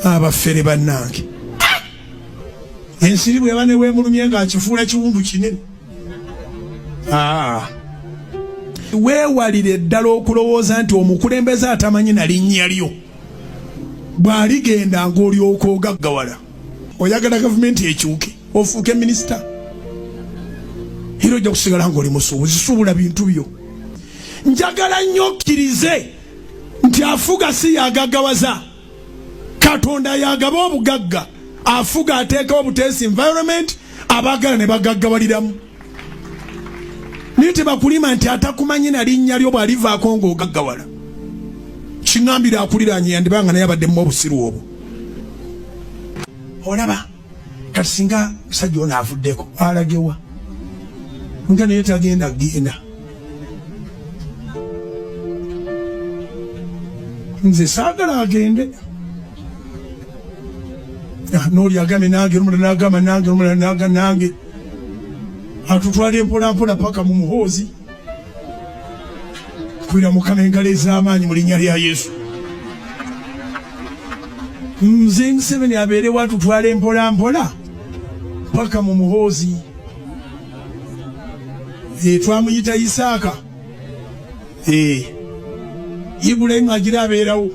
abafere bannange ensiri bwe bane weemulumye ng'akifuula kiwundu kinene. Weewalire ddala okulowooza nti omukulembeze atamanyi na linnya lyo bw'aligenda ng'olyoka ogaggawala. Oyagala gavumenti ekyuke ofuuke minisita, era ojja kusigala ng'oli musuubuzi. Suubula bintu byo. Njagala nnyo okkirize nti afuga si yagaggawaza. Katonda yagaba obugagga, afuga ateekawo buteesi environment, abaagala ne bagaggawaliramu. Naye tebakulima nti atakumanyi na linnya lyo bw'alivaako ng'ogaggawala. Kiŋŋambira akuliraanye yandibanga naye abaddemu obusiru obwo. Olaba kati singa musajja ono avuddeko alagewa nga naye tagenda genda. Nze saagala agende. N'oli agambe nange, n'omulala n'agamba nange, n'omulala n'agamba nange. Atutwala mpolampola paka mu muhoozi. Kwira Mukama engalo ez'amaanyi mu linnya lya Yesu. Nze Museveni abeerewo atutwala mpolampola paka mu muhoozi. Twamuyita Isaaka. Ibulayimu agira abeerawo.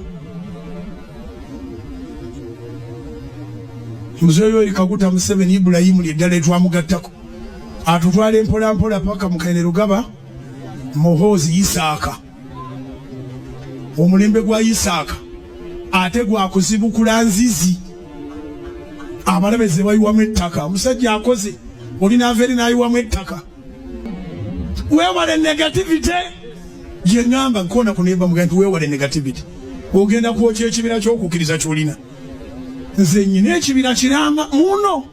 Muzeeyo Yoweri Kaguta Museveni Ibulayimu lyeddala etwamugattako. Atutwala mpolampola paka mu Kainerugaba muhoozi Isaaka. Omulembe gwa Isaaka ate gwakuzibukula nzizi. Abalabeze bayiwamu ettaka. Omusajja akoze olina aveeri n'ayiwamu ettaka. Weewale negativity. Gye ngamba nkona kuneba muga nti weewale negativity. Ogenda kwokya ekibira ky'okukkiriza ky'olina. Nze nyina ekibira kiramba muno.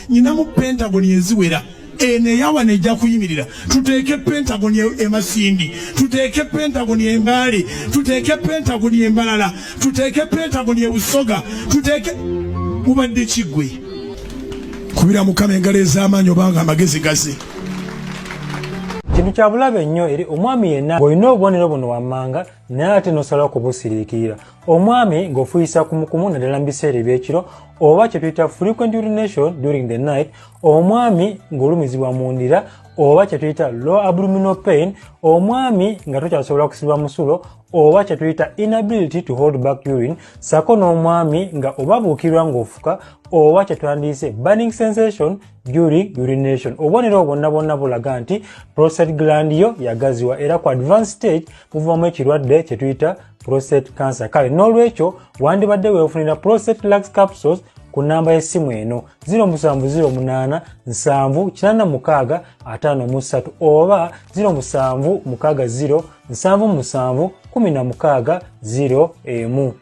Nyina mu Pentagon eziwera. Eneyawa nejja kuyimirira. Tuteeke Pentagon emasindi, tuteeke Pentagon embaale, tuteeke Pentagon embalala, tuteeke Pentagon ebusoga, tuteeke mubadde kiggwe. Kubira Mukama engalo ez'amaanyi obanga amagezi gaze. Kintu kya bulabe nnyo eri omwami yenna ng'olina obubonero buno wammanga naye ate n'osalawo kubusiriikirira. Omwami ng'ofuyisa kumukumu naddala mu biseera eby'ekiro oba kye tuyita frequent urination during the night, omwami ng'olumizibwa mu ndira oba kye tuyita low abdominal pain, omwami nga tokyasobola kusibwa musulo oba kye tuyita inability to hold back urine, sako n'omwami nga oba buukirwa ng'ofuka oba kye twandiyise burning sensation during urination. Obubonero bwonna bwonna bulaga nti prostate gland yo yagaziwa era ku advanced stage muvamu ekirwadde kye tuyita prostate cancer. Kale n'olwekyo wandibadde weefunira prostate lax capsules ku namba y'essimu eno 0708 786 53 oba 0760 77 16 01.